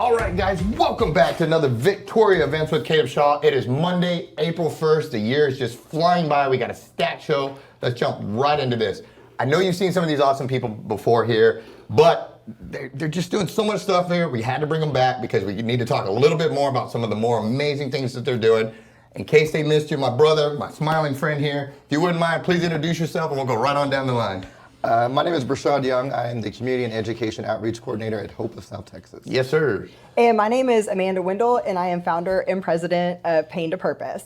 All right, guys, welcome back to another Victoria Events with Caleb Shaw. It is Monday, April 1st. The year is just flying by. We got a stat show. Let's jump right into this. I know you've seen some of these awesome people before here, but they're just doing so much stuff here. We had to bring them back because we need to talk a little bit more about some of the more amazing things that they're doing. In case they missed you, my brother, my smiling friend here, if you wouldn't mind, please introduce yourself and we'll go right on down the line. My name is Brashad Young. I am the Community and Education Outreach Coordinator at Hope of South Texas. Yes, sir. And my name is Amanda Wendell, and I am founder and president of Pain to Purpose.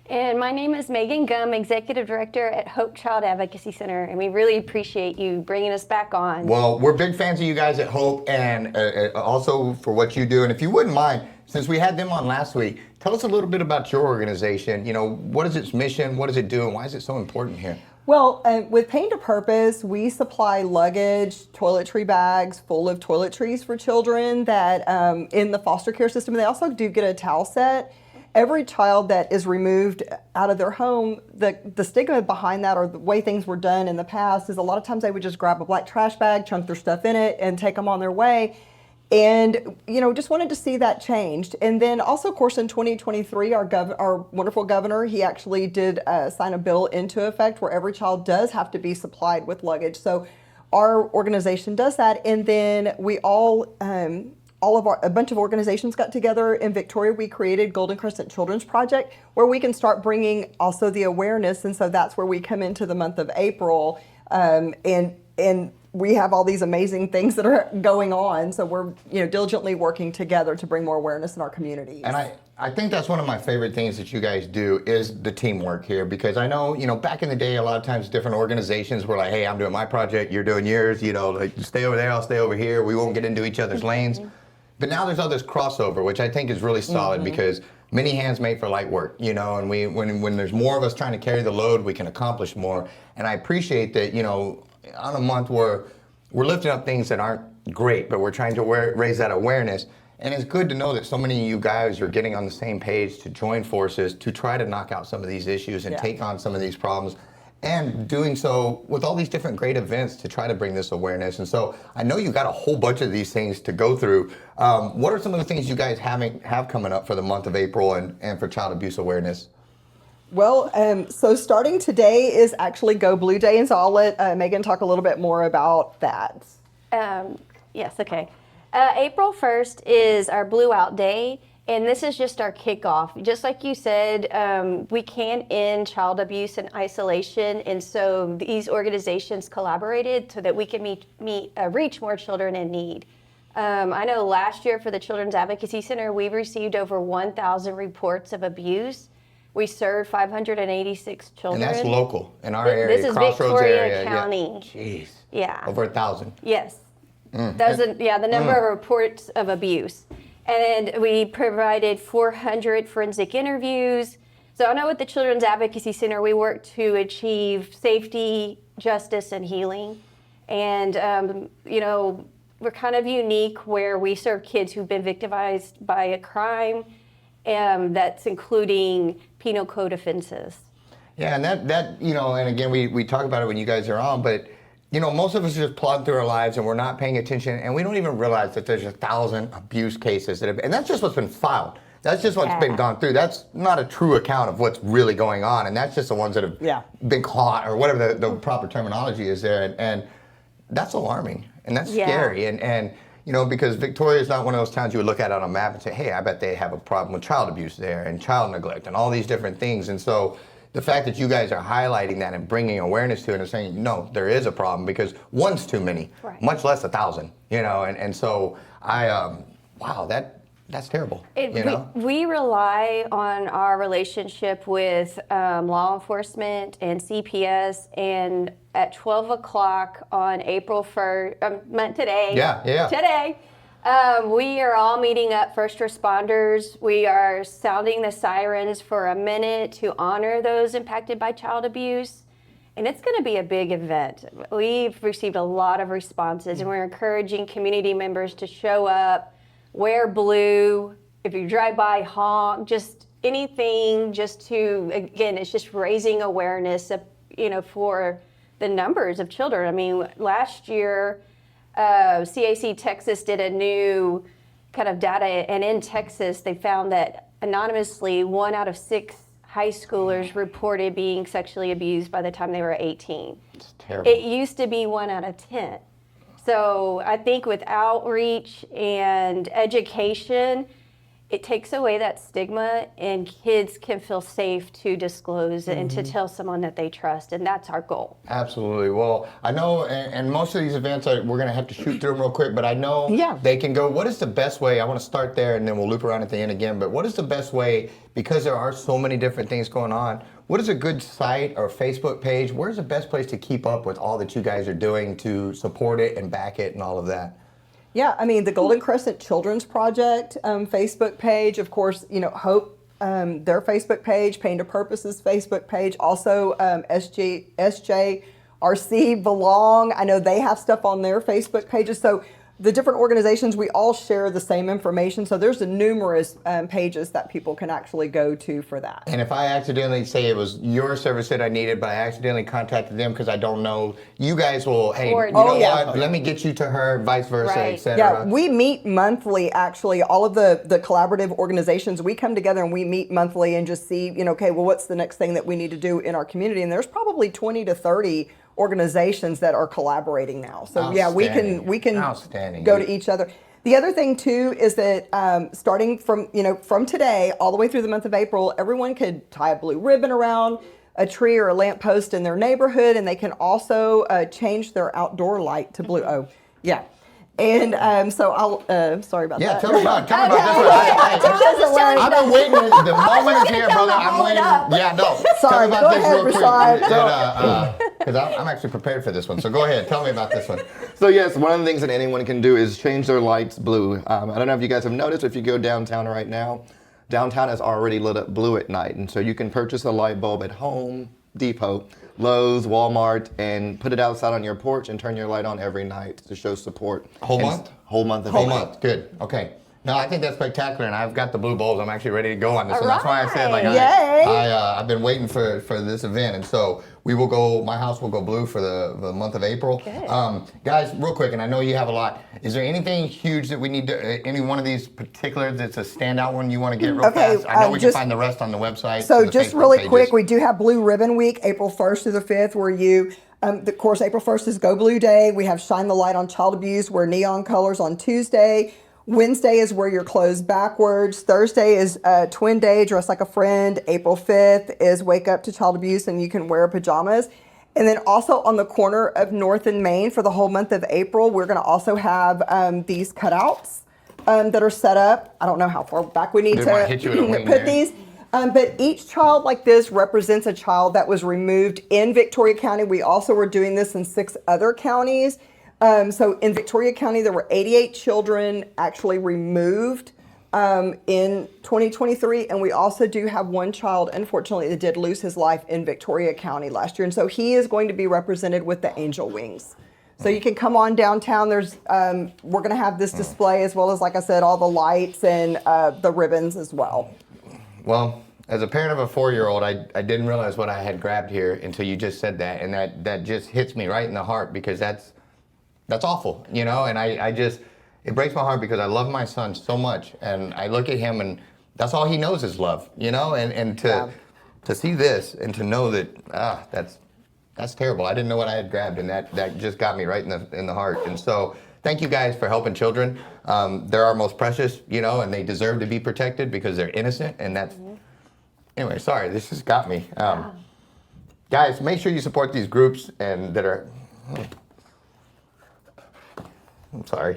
And my name is Megan Gum, Executive Director at Hope Child Advocacy Center, and we really appreciate you bringing us back on. Well, we're big fans of you guys at Hope and also for what you do. And if you wouldn't mind, since we had them on last week, tell us a little bit about your organization. You know, what is its mission? What does it do? And why is it so important here? Well, with Pain to Purpose, we supply luggage, toiletry bags full of toiletries for children that in the foster care system. They also do get a towel set. Every child that is removed out of their home, the stigma behind that, or the way things were done in the past, is a lot of times they would just grab a black trash bag, chunk their stuff in it, and take them on their way. And, you know, just wanted to see that changed. And then also, of course, in 2023, our wonderful governor, he actually did sign a bill into effect where every child does have to be supplied with luggage. So our organization does that. And then we a bunch of organizations got together in Victoria. We created Golden Crescent Children's Project, where we can start bringing also the awareness. And so that's where we come into the month of April. And we have all these amazing things that are going on. So we're, diligently working together to bring more awareness in our communities. And I think that's one of my favorite things that you guys do is the teamwork here, because I know, back in the day, a lot of times different organizations were like, hey, I'm doing my project, you're doing yours, like stay over there, I'll stay over here. We won't get into each other's lanes. But now there's all this crossover, which I think is really solid because many hands make for light work, and when there's more of us trying to carry the load, we can accomplish more. And I appreciate that, on a month where we're lifting up things that aren't great, but we're trying to raise that awareness. And it's good to know that so many of you guys are getting on the same page to join forces to try to knock out some of these issues and take on some of these problems, and doing so with all these different great events to try to bring this awareness. And so I know you got a whole bunch of these things to go through. What are some of the things you guys have coming up for the month of April and for child abuse awareness? Well, so starting today is actually Go Blue Day, and so I'll let Megan talk a little bit more about that. Yes, okay. April 1st is our Blue Out Day, and this is just our kickoff. Just like you said, we can't end child abuse and isolation, and so these organizations collaborated so that we can reach more children in need. I know last year for the Children's Advocacy Center, we received over 1,000 reports of abuse. We served 586 children. And that's local in our area, this is Crossroads Victoria area. County. Yeah. Jeez. Yeah. Over 1,000. Yes. That's the number of reports of abuse. And we provided 400 forensic interviews. So I know at the Children's Advocacy Center, we work to achieve safety, justice, and healing. And, we're kind of unique where we serve kids who've been victimized by a crime. That's including penal code offenses. Yeah, and that and again, we talk about it when you guys are on, but most of us just plod through our lives and we're not paying attention, and we don't even realize that there's 1,000 abuse cases and that's just what's been filed. That's just what's been gone through. That's not a true account of what's really going on, and that's just the ones that have been caught, or whatever the proper terminology is there, and that's alarming and that's scary, and because Victoria is not one of those towns you would look at on a map and say, hey, I bet they have a problem with child abuse there and child neglect and all these different things. And so the fact that you guys are highlighting that and bringing awareness to it and saying, no, there is a problem, because one's too many, much less 1,000, and so that's terrible. We rely on our relationship with law enforcement and CPS, and at 12 o'clock on April 1st, today, we are all meeting up, first responders. We are sounding the sirens for a minute to honor those impacted by child abuse. And it's going to be a big event. We've received a lot of responses, and we're encouraging community members to show up, wear blue. If you drive by, honk, just anything, just to, again, it's just raising awareness of, for the numbers of children. I mean, last year, CAC Texas did a new kind of data, and in Texas, they found that anonymously, 1 out of 6 high schoolers reported being sexually abused by the time they were 18. It's terrible. It used to be 1 out of 10. So I think with outreach and education, it takes away that stigma, and kids can feel safe to disclose and to tell someone that they trust, and that's our goal. Absolutely. Well, I know, and most of these events, we're going to have to shoot through them real quick, but I know they can go. What is the best way? I want to start there, and then we'll loop around at the end again, but what is the best way, because there are so many different things going on, what is a good site or Facebook page? Where's the best place to keep up with all that you guys are doing to support it and back it and all of that? Yeah, I mean, the Golden Crescent Children's Project Facebook page, of course, you know, Hope, their Facebook page, Pain to Purpose's Facebook page, also SJRC, Belong. I know they have stuff on their Facebook pages. So the different organizations, we all share the same information. So there's numerous pages that people can actually go to for that. And if I accidentally say it was your service that I needed, but I accidentally contacted them because I don't know, you guys will, hey, you know what? Let me get you to her, vice versa, etc. Yeah, we meet monthly, actually. All of the collaborative organizations, we come together and we meet monthly and just see, you know, okay, well, what's the next thing that we need to do in our community? And there's probably 20 to 30 organizations that are collaborating now. So yeah, we can go to each other. The other thing too is that starting from today all the way through the month of April, everyone could tie a blue ribbon around a tree or a lamppost in their neighborhood, and they can also change their outdoor light to blue. Oh, yeah. And so I'll, sorry about that. Yeah, tell me about this one. I've been waiting, the moment is here, brother. I'm waiting. Yeah, no. Sorry, tell me about this real quick. Because I'm actually prepared for this one. So go ahead, tell me about this one. So yes, one of the things that anyone can do is change their lights blue. I don't know if you guys have noticed, if you go downtown right now, downtown is already lit up blue at night. And so you can purchase a light bulb at Home Depot, Lowe's, Walmart, and put it outside on your porch and turn your light on every night to show support. Whole month? Whole month of Whole April. month, good, okay. No, I think that's spectacular, and I've got the blue bulbs. I'm actually ready to go on this, and that's why I said, like, I've been waiting for this event, and so we will go. My house will go blue for the month of April. Good. Guys, real quick, and I know you have a lot. Is there anything huge that we need to? Any one of these particular that's a standout one you want to get real fast? I know we can find the rest on the website. So just really quick, we do have Blue Ribbon Week, April 1st through the 5th, where you. Of course, April 1st is Go Blue Day. We have Shine the Light on Child Abuse, wear neon colors on Tuesday. Wednesday is wear your clothes backwards. Thursday is Twin Day, dress like a friend. April 5th is Wake Up to Child Abuse, and you can wear pajamas. And then also on the corner of North and Main for the whole month of April, we're going to also have these cutouts that are set up. I don't know how far back we need to put these. But each child like this represents a child that was removed in Victoria County. We also were doing this in 6 other counties. So in Victoria County, there were 88 children actually removed in 2023. And we also do have one child, unfortunately, that did lose his life in Victoria County last year. And so he is going to be represented with the angel wings. So you can come on downtown. There's we're going to have this display as well as, like I said, all the lights and the ribbons as well. Well, as a parent of a 4-year-old, I didn't realize what I had grabbed here until you just said that. And that just hits me right in the heart, because that's awful, you know, and I just, it breaks my heart because I love my son so much, and I look at him and that's all he knows is love, you know, and to see this and to know that, that's terrible. I didn't know what I had grabbed, and that just got me right in the heart. And so thank you guys for helping children. They're our most precious, you know, and they deserve to be protected because they're innocent, and that's, anyway, sorry, this just got me. Guys, make sure you support these groups and that are, I'm sorry.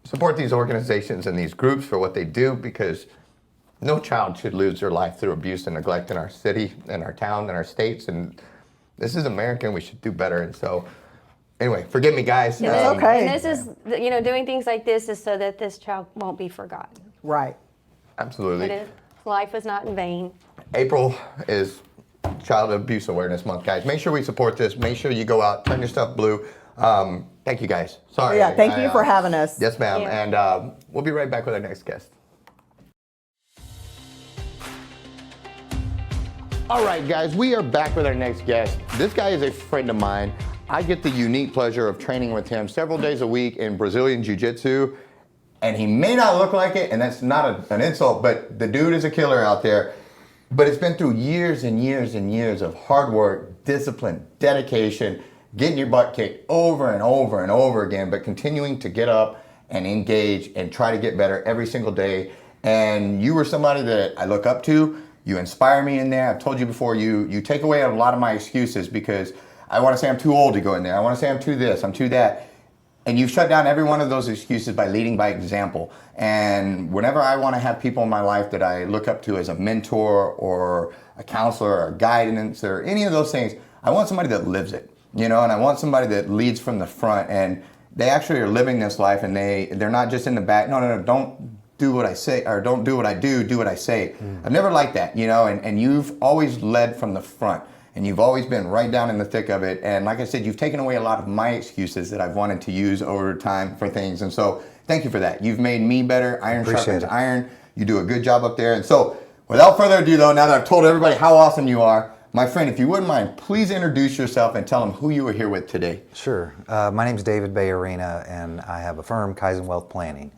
Support these organizations and these groups for what they do, because no child should lose their life through abuse and neglect in our city, in our town, in our states. And this is America, and we should do better. And so, anyway, forgive me, guys. It's okay. And this is, you know, doing things like this is so that this child won't be forgotten. Right. Absolutely. Life was not in vain. April is Child Abuse Awareness Month, guys. Make sure we support this. Make sure you go out, turn your stuff blue. Thank you, guys. Sorry. Yeah, thank you for having us. Yes, ma'am. And we'll be right back with our next guest. All right, guys, we are back with our next guest. This guy is a friend of mine. I get the unique pleasure of training with him several days a week in Brazilian Jiu-Jitsu. And he may not look like it, and that's not an insult, but the dude is a killer out there. But it's been through years and years and years of hard work, discipline, dedication, getting your butt kicked over and over and over again, but continuing to get up and engage and try to get better every single day. And you were somebody that I look up to. You inspire me in there. I've told you before, you take away a lot of my excuses because I want to say I'm too old to go in there. I want to say I'm too this, I'm too that. And you've shut down every one of those excuses by leading by example. And whenever I want to have people in my life that I look up to as a mentor or a counselor or guidance or any of those things, I want somebody that lives it, and I want somebody that leads from the front and they actually are living this life and they're not just in the back. No, don't do what I say, or don't do what I do what I say. I've never liked that, and you've always led from the front. And you've always been right down in the thick of it. And like I said, you've taken away a lot of my excuses that I've wanted to use over time for things. And so thank you for that. You've made me better. Iron sharpens iron. You do a good job up there. And so without further ado, though, now that I've told everybody how awesome you are, my friend, if you wouldn't mind, please introduce yourself and tell them who you were here with today. Sure. My name is David Bayarina, and I have a firm, Kaizen Wealth Planning.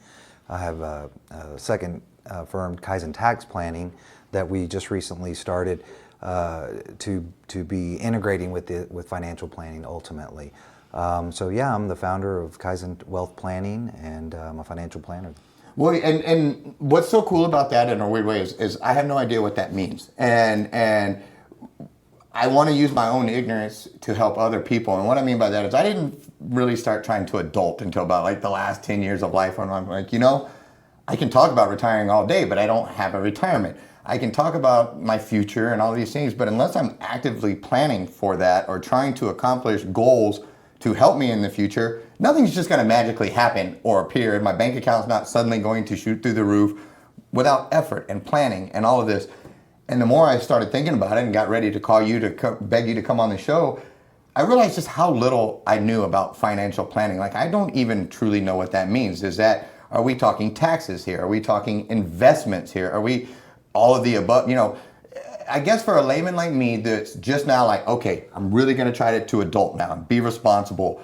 I have a second firm, Kaizen Tax Planning, that we just recently started to be integrating with financial planning ultimately. So yeah, I'm the founder of Kaizen Wealth Planning, and I'm a financial planner. Well, and what's so cool about that in a weird way is I have no idea what that means. And I want to use my own ignorance to help other people. And what I mean by that is I didn't really start trying to adult until about like the last 10 years of life when I'm like, I can talk about retiring all day, but I don't have a retirement. I can talk about my future and all these things, but unless I'm actively planning for that or trying to accomplish goals to help me in the future, nothing's just going to magically happen or appear, and my bank account's not suddenly going to shoot through the roof without effort and planning and all of this. And the more I started thinking about it and got ready to call you to beg you to come on the show, I realized just how little I knew about financial planning. Like, I don't even truly know what that means. Are we talking taxes here? Are we talking investments here? Are we all of the above? I guess for a layman like me that's just now like, okay, I'm really going to try to adult now and be responsible,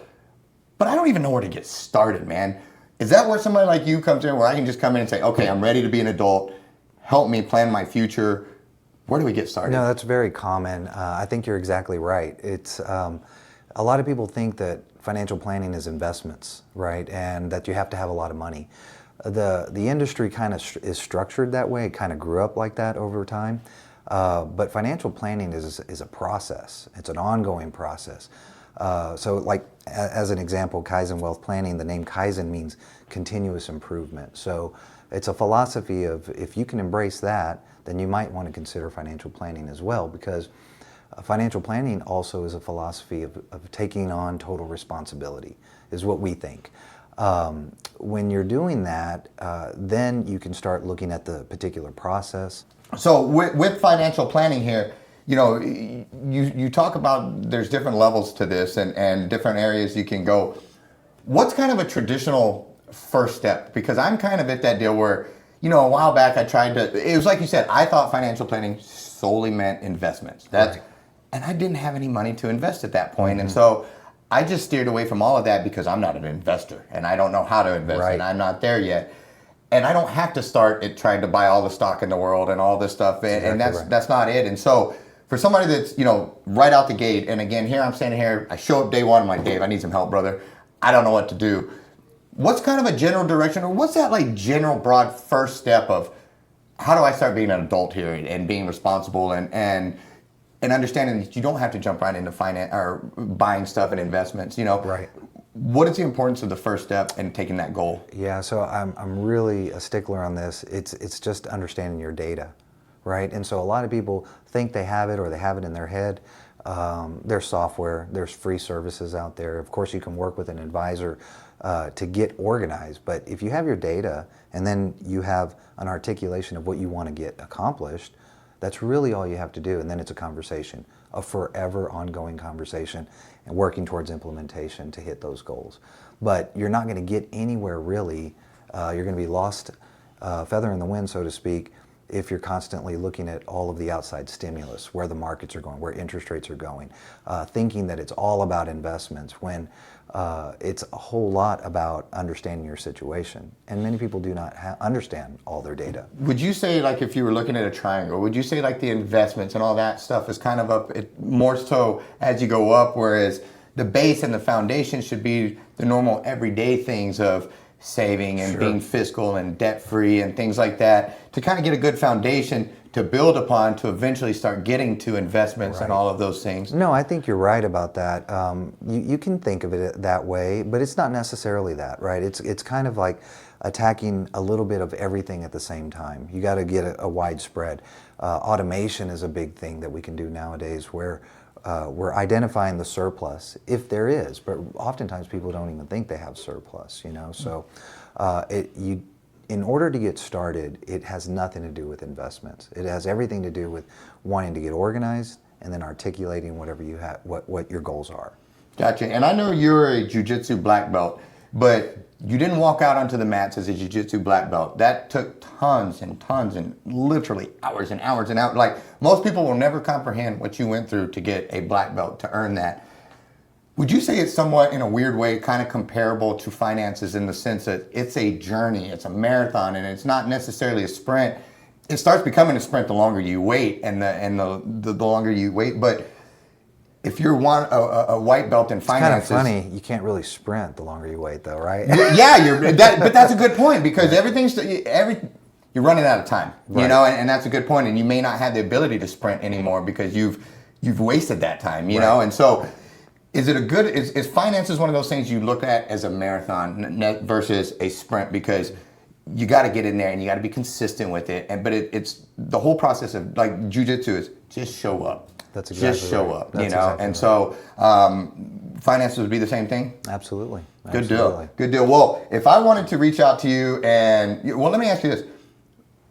but I don't even know where to get started, man. Is that where somebody like you comes in, where I can just come in and say, okay, I'm ready to be an adult, help me plan my future? Where do we get started? No, that's very common. I think you're exactly right. It's a lot of people think that financial planning is investments, right? And that you have to have a lot of money. The industry kind of is structured that way. It kind of grew up like that over time. But financial planning is a process. It's an ongoing process. So like, as an example, Kaizen Wealth Planning, the name Kaizen means continuous improvement. So it's a philosophy of, if you can embrace that, then you might want to consider financial planning as well, because financial planning also is a philosophy of taking on total responsibility, is what we think. When you're doing that, then you can start looking at the particular process. So with financial planning here, you talk about there's different levels to this and different areas you can go. What's kind of a traditional first step? Because I'm kind of at that deal where, a while back it was like you said, I thought financial planning solely meant investments. Right. And I didn't have any money to invest at that point. And so I just steered away from all of that because I'm not an investor and I don't know how to invest, and I'm not there yet. And I don't have to start at trying to buy all the stock in the world and all this stuff. And that's not it. And so for somebody that's, right out the gate, and again, here I'm standing here, I show up day one, I'm like, Dave, I need some help, brother. I don't know what to do. What's kind of a general direction, or what's that like general broad first step of how do I start being an adult here and being responsible and understanding that you don't have to jump right into finance or buying stuff and investments, Right. What is the importance of the first step in taking that goal? Yeah, so I'm really a stickler on this. It's just understanding your data, right? And so a lot of people think they have it or they have it in their head. There's software, there's free services out there. Of course, you can work with an advisor to get organized, but if you have your data and then you have an articulation of what you want to get accomplished, that's really all you have to do. And then it's a conversation, a forever ongoing conversation, and working towards implementation to hit those goals. But you're not going to get anywhere really. You're going to be lost, feather in the wind, so to speak, if you're constantly looking at all of the outside stimulus, where the markets are going, where interest rates are going, thinking that it's all about investments when it's a whole lot about understanding your situation. And many people do not understand all their data. Would you say, like, if you were looking at a triangle, would you say like the investments and all that stuff is kind of up, more so as you go up, whereas the base and the foundation should be the normal everyday things of saving and being fiscal and debt-free and things like that, to kind of get a good foundation to build upon to eventually start getting to investments and all of those things? No, I think you're right about that. You can think of it that way, but it's not necessarily that, right? It's kind of like attacking a little bit of everything at the same time. You got to get a widespread. Automation is a big thing that we can do nowadays, where we're identifying the surplus, if there is, but oftentimes people don't even think they have surplus, you know? So in order to get started, it has nothing to do with investments. It has everything to do with wanting to get organized and then articulating whatever you have, what your goals are. Gotcha. And I know you're a jiu-jitsu black belt, but you didn't walk out onto the mats as a jiu-jitsu black belt. That took tons and tons and literally hours and hours and hours. Like, most people will never comprehend what you went through to get a black belt, to earn that. Would you say it's somewhat, in a weird way, kind of comparable to finances, in the sense that it's a journey, it's a marathon, and it's not necessarily a sprint? It starts becoming a sprint the longer you wait, and the longer you wait. But if you're a white belt in finances, it's kind of funny. You can't really sprint the longer you wait, though, right? Yeah, but that's a good point, because you're running out of time, you know, and that's a good point. And you may not have the ability to sprint anymore because you've wasted that time, you know. And so, is finances one of those things you look at as a marathon versus a sprint? Because you got to get in there and you got to be consistent with it. But it's the whole process of, like, jiu-jitsu is just show up. That's exactly just show right. up, That's you know. exactly And right. so finances would be the same thing. Absolutely. Good deal. Good deal. Well, if I wanted to reach out to you let me ask you this.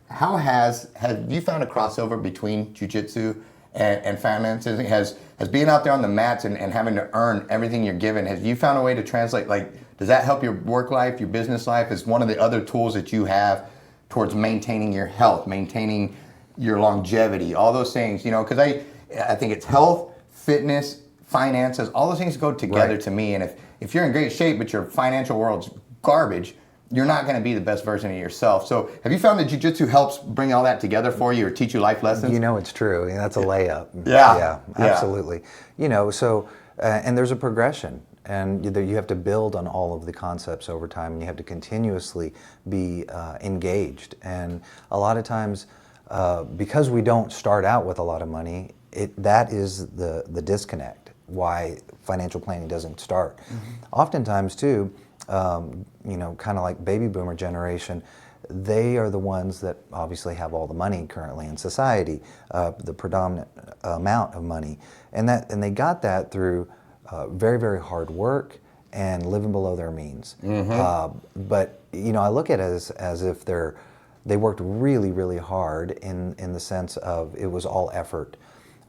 Have you found a crossover between jiu-jitsu and finances? Has being out there on the mats and having to earn everything you're given, have you found a way to translate, like, does that help your work life, your business life? Is one of the other tools that you have towards maintaining your health, maintaining your longevity, all those things, you know? Because I think it's health, fitness, finances, all those things go together to me. And if you're in great shape, but your financial world's garbage, you're not going to be the best version of yourself. So have you found that jiu-jitsu helps bring all that together for you, or teach you life lessons? You know, it's true. I mean, that's a layup. Yeah. Absolutely. You know, so, and there's a progression, and you have to build on all of the concepts over time, and you have to continuously be engaged. And a lot of times, because we don't start out with a lot of money, that is the disconnect, why financial planning doesn't start. Oftentimes too, you know, kind of like baby boomer generation, they are the ones that obviously have all the money currently in society, the predominant amount of money, and they got that through very, very hard work and living below their means. But you know, I look at it as if they worked really, really hard in the sense of it was all effort,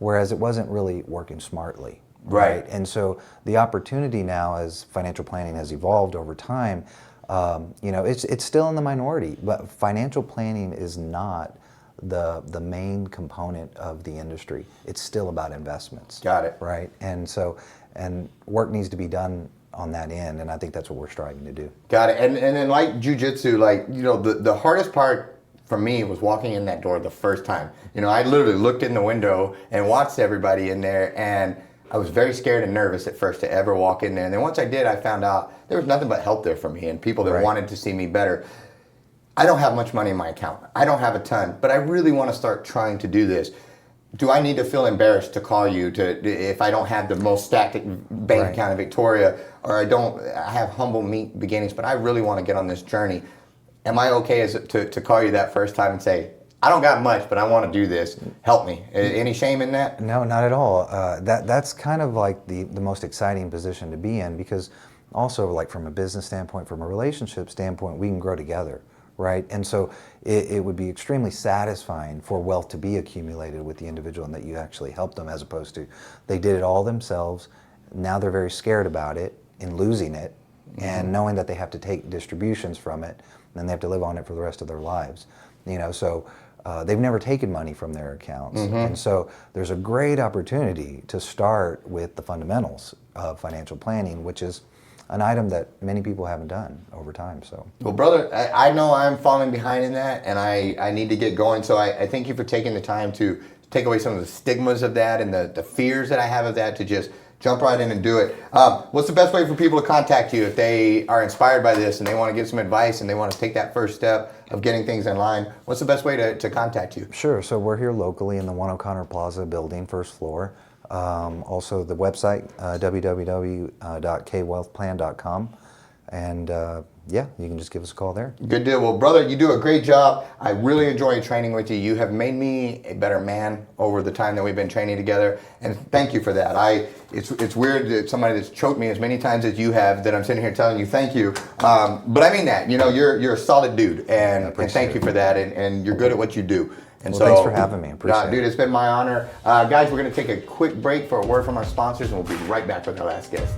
whereas it wasn't really working smartly. Right. And so the opportunity now, as financial planning has evolved over time, you know, it's still in the minority, but financial planning is not the main component of the industry. It's still about investments. Got it. Right. And so, and work needs to be done on that end, and I think that's what we're striving to do. Got it. And then, like jiu-jitsu, like, you know, the hardest part for me was walking in that door the first time. You know, I literally looked in the window and watched everybody in there, and I was very scared and nervous at first to ever walk in there. And then once I did, I found out there was nothing but help there for me and people that wanted to see me better. I don't have much money in my account. I don't have a ton, but I really want to start trying to do this. Do I need to feel embarrassed to call you if I don't have the most stacked bank account in Victoria, or I have humble beginnings, but I really want to get on this journey? Am I okay to call you that first time and say, I don't got much, but I want to do this. Help me. Any shame in that? No, not at all. That's kind of like the most exciting position to be in, because also, like, from a business standpoint, from a relationship standpoint, we can grow together, right? And so it would be extremely satisfying for wealth to be accumulated with the individual, and that you actually helped them, as opposed to they did it all themselves. Now they're very scared about it and losing it, and knowing that they have to take distributions from it, and then they have to live on it for the rest of their lives. You know, so they've never taken money from their accounts. And so there's a great opportunity to start with the fundamentals of financial planning, which is an item that many people haven't done over time. So, Well, brother, I know I'm falling behind in that, and I need to get going. So I thank you for taking the time to take away some of the stigmas of that and the fears that I have of that, to just jump right in and do it. What's the best way for people to contact you if they are inspired by this and they want to get some advice and they want to take that first step of getting things in line? What's the best way to contact you? sure. So we're here locally in the 1 O'Connor Plaza building, first floor. Also the website, www.kwealthplan.com. And yeah, you can just give us a call there. Good deal. Well, brother, you do a great job. I really enjoy training with you. You have made me a better man over the time that we've been training together, and thank you for that. It's weird that somebody that's choked me as many times as you have, that I'm sitting here telling you thank you. But I mean that. You know, you're a solid dude, and thank you for that. And you're good at what you do. And Well, so, thanks for having me. Appreciate dude, it. it's been my honor. Guys, we're going to take a quick break for a word from our sponsors, and we'll be right back with our last guest.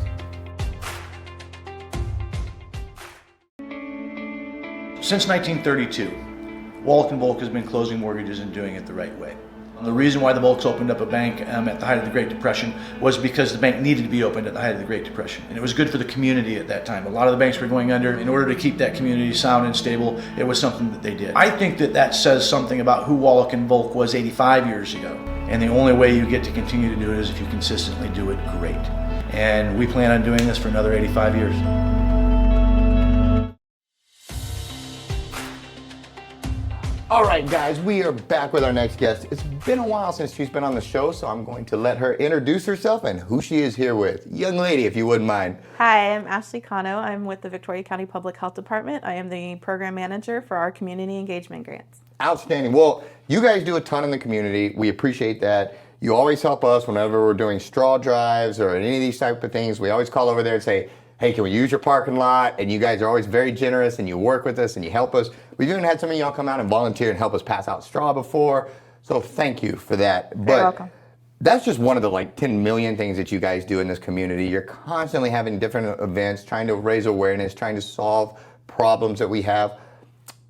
Since 1932, Wallach & Volk has been closing mortgages and doing it the right way. The reason why the Volks opened up a bank at the height of the Great Depression was because the bank needed to be opened at the height of the Great Depression. And it was good for the community at that time. A lot of the banks were going under. In order to keep that community sound and stable, it was something that they did. I think that says something about who Wallach & Volk was 85 years ago. And the only way you get to continue to do it is if you consistently do it great. And we plan on doing this for another 85 years. All right, guys, we are back with our next guest. It's been a while since she's been on the show, so I'm going to let her introduce herself and who she is here with. Young lady, if you wouldn't mind. Hi, I'm Ashley Cano. I'm with the Victoria County Public Health Department. I am the program manager for our community engagement grants. Outstanding. Well, you guys do a ton in the community. We appreciate that. You always help us whenever we're doing straw drives or any of these type of things. We always call over there and say, hey, can we use your parking lot? And you guys are always very generous, and you work with us and you help us. We've even had some of y'all come out and volunteer and help us pass out straw before. So thank you for that. You're But welcome. that's just one of the 10 million things that you guys do in this community. You're constantly having different events, trying to raise awareness, trying to solve problems that we have.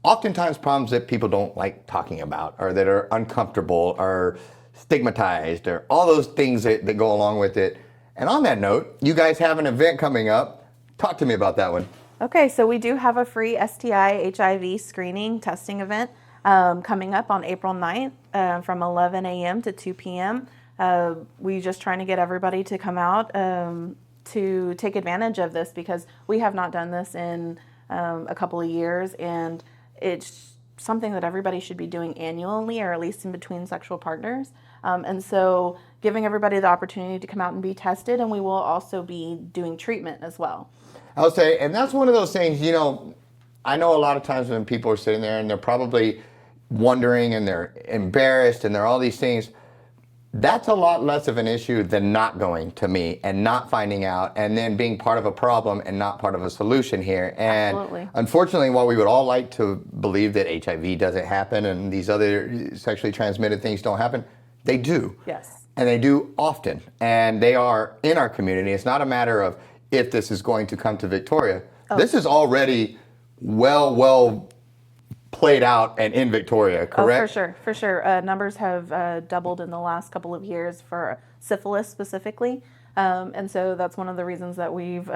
Oftentimes problems that people don't like talking about, or that are uncomfortable, or stigmatized, or all those things that go along with it. And on that note, you guys have an event coming up. Talk to me about that one. Okay, so we do have a free STI HIV screening testing event coming up on April 9th from 11 a.m. to 2 p.m. We're just trying to get everybody to come out to take advantage of this, because we have not done this in a couple of years, and it's something that everybody should be doing annually, or at least in between sexual partners. And so giving everybody the opportunity to come out and be tested, and we will also be doing treatment as well. I'll say, and that's one of those things, you know, I know a lot of times when people are sitting there and they're probably wondering and they're embarrassed and they're all these things, that's a lot less of an issue than not going to me and not finding out, and then being part of a problem and not part of a solution here. And Absolutely. unfortunately, while we would all like to believe that HIV doesn't happen and these other sexually transmitted things don't happen, they do. Yes. And they do often. And they are in our community. It's not a matter of if this is going to come to Victoria. This is already well played out and in Victoria, correct? Oh, for sure. Numbers have doubled in the last couple of years for syphilis specifically. And so that's one of the reasons that we've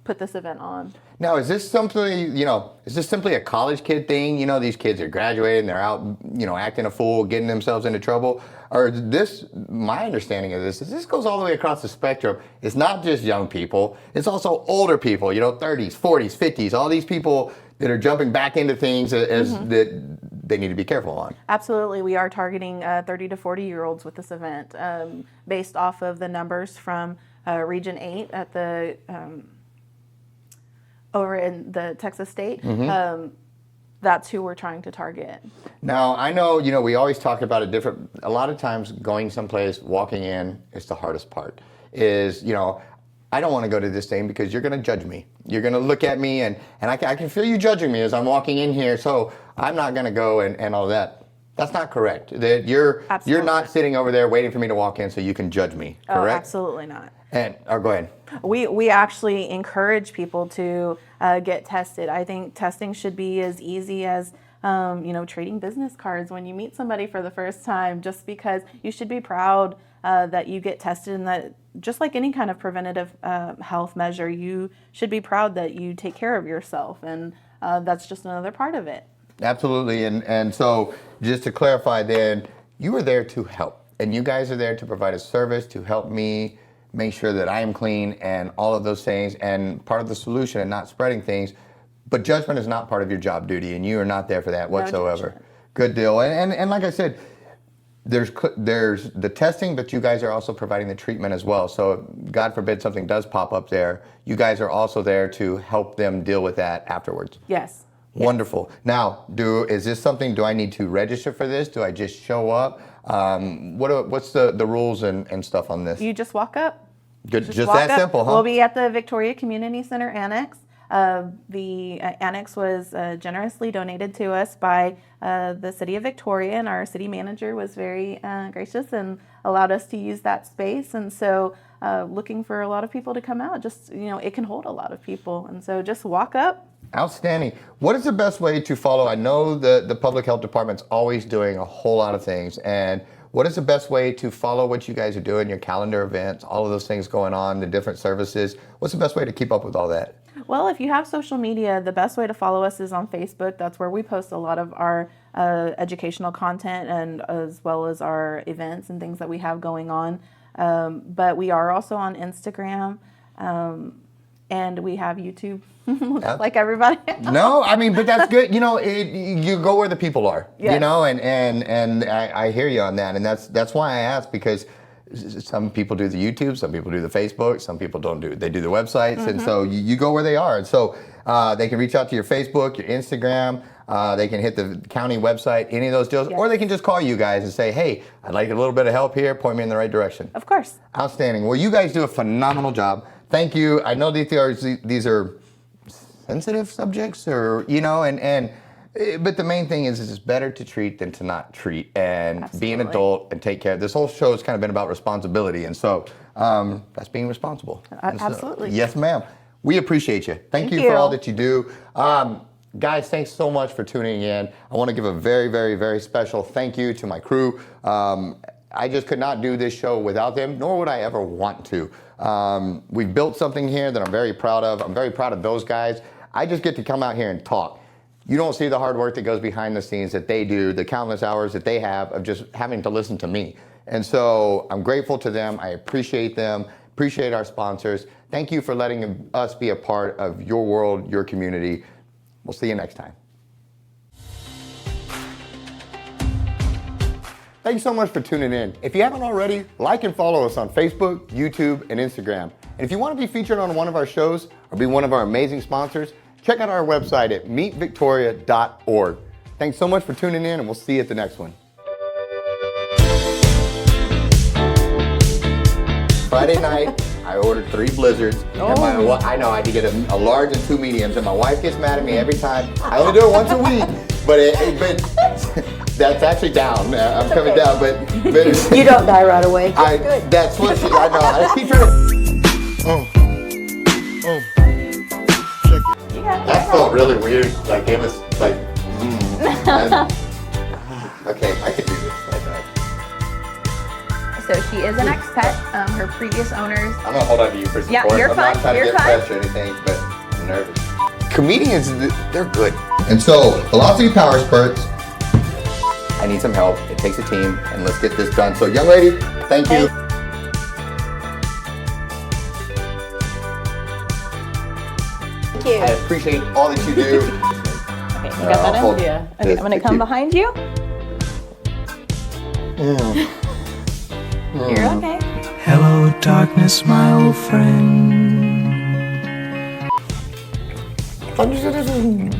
put this event on. Now, is this simply, is this simply a college kid thing? You know, these kids are graduating, they're out, acting a fool, getting themselves into trouble. Or this, my understanding of this is this goes all the way across the spectrum. It's not just young people, it's also older people, 30s, 40s, 50s, all these people that are jumping back into things as that they need to be careful on. Absolutely. We are targeting 30 to 40-year-olds with this event based off of the numbers from Region 8 at the over in the Texas state. That's who we're trying to target. Now, I know, we always talk about a lot of times going someplace, walking in, is the hardest part. I don't want to go to this thing because you're going to judge me. You're going to look at me, and I can feel you judging me as I'm walking in here, so I'm not going to go and all that. That's not correct. That you're not sitting over there waiting for me to walk in so you can judge me, correct? Oh, absolutely not. And go ahead. We actually encourage people to get tested. I think testing should be as easy as trading business cards when you meet somebody for the first time, just because you should be proud that you get tested, and that just like any kind of preventative health measure, you should be proud that you take care of yourself, and that's just another part of it. Absolutely. And so just to clarify then, you are there to help, and you guys are there to provide a service to help me make sure that I am clean and all of those things, and part of the solution and not spreading things. But judgment is not part of your job duty, and you are not there for that whatsoever. No. Good deal. And like I said, there's the testing, but you guys are also providing the treatment as well. So God forbid something does pop up there, you guys are also there to help them deal with that afterwards. Yes. Wonderful. Now, do I need to register for this? Do I just show up? What's the rules and stuff on this? You just walk up. Good, just walk that up. simple, huh? We'll be at the Victoria Community Center Annex. The annex was generously donated to us by the city of Victoria, and our city manager was very gracious and allowed us to use that space. And so looking for a lot of people to come out, just, it can hold a lot of people. And so just walk up. Outstanding. What is the best way to follow? I know the public health department's always doing a whole lot of things, and what is the best way to follow what you guys are doing, your calendar events, all of those things going on, the different services? What's the best way to keep up with all that? Well, if you have social media, the best way to follow us is on Facebook. That's where we post a lot of our educational content, and as well as our events and things that we have going on. But we are also on Instagram, and we have YouTube, like everybody else. No, I mean, but that's good. You go where the people are. Yes. And I hear you on that, and that's why I asked, because some people do the YouTube, some people do the Facebook, some people don't do. They do the websites, and so you go where they are, and so they can reach out to your Facebook, your Instagram. They can hit the county website, any of those deals, or they can just call you guys and say, "Hey, I'd like a little bit of help here. Point me in the right direction." Of course. Outstanding. Well, you guys do a phenomenal job. Thank you. I know these are sensitive subjects, but the main thing is it's better to treat than to not treat, and Absolutely. be an adult and take care. This whole show has kind of been about responsibility, and so that's being responsible. And so, Absolutely. yes, ma'am. We appreciate you. Thank you for all that you do. Guys, thanks so much for tuning in. I want to give a very, very, very special thank you to my crew. I just could not do this show without them, nor would I ever want to. We've built something here that I'm very proud of. I'm very proud of those guys. I just get to come out here and talk. You don't see the hard work that goes behind the scenes that they do, the countless hours that they have of just having to listen to me. And so I'm grateful to them. I appreciate them, appreciate our sponsors. Thank you for letting us be a part of your world, your community. We'll see you next time. Thanks so much for tuning in. If you haven't already, like and follow us on Facebook, YouTube, and Instagram. And if you want to be featured on one of our shows or be one of our amazing sponsors, check out our website at meetvictoria.org. Thanks so much for tuning in, and we'll see you at the next one. Friday night, I ordered 3 blizzards. And I know I had to get a large and 2 mediums, and my wife gets mad at me every time. I only do it once a week, but that's actually down. I'm coming down, but You don't die right away. that's what I know. I keep trying to. That felt really weird. Like it was like. Okay, I can do this. So she is an expat. Her previous owners. I'm gonna hold on to you for support. Yeah, you're I'm fine. not trying You're to get fine. fresh or anything, but I'm nervous. Comedians, they're good. And so, Velocity Power Spurts. I need some help. It takes a team, and let's get this done. So, young lady, thank you. Thank you. I appreciate all that you do. Okay, you got that in? Yeah. Okay, I'm gonna come behind you. You're okay. Hello, darkness, my old friend. Fun citizen.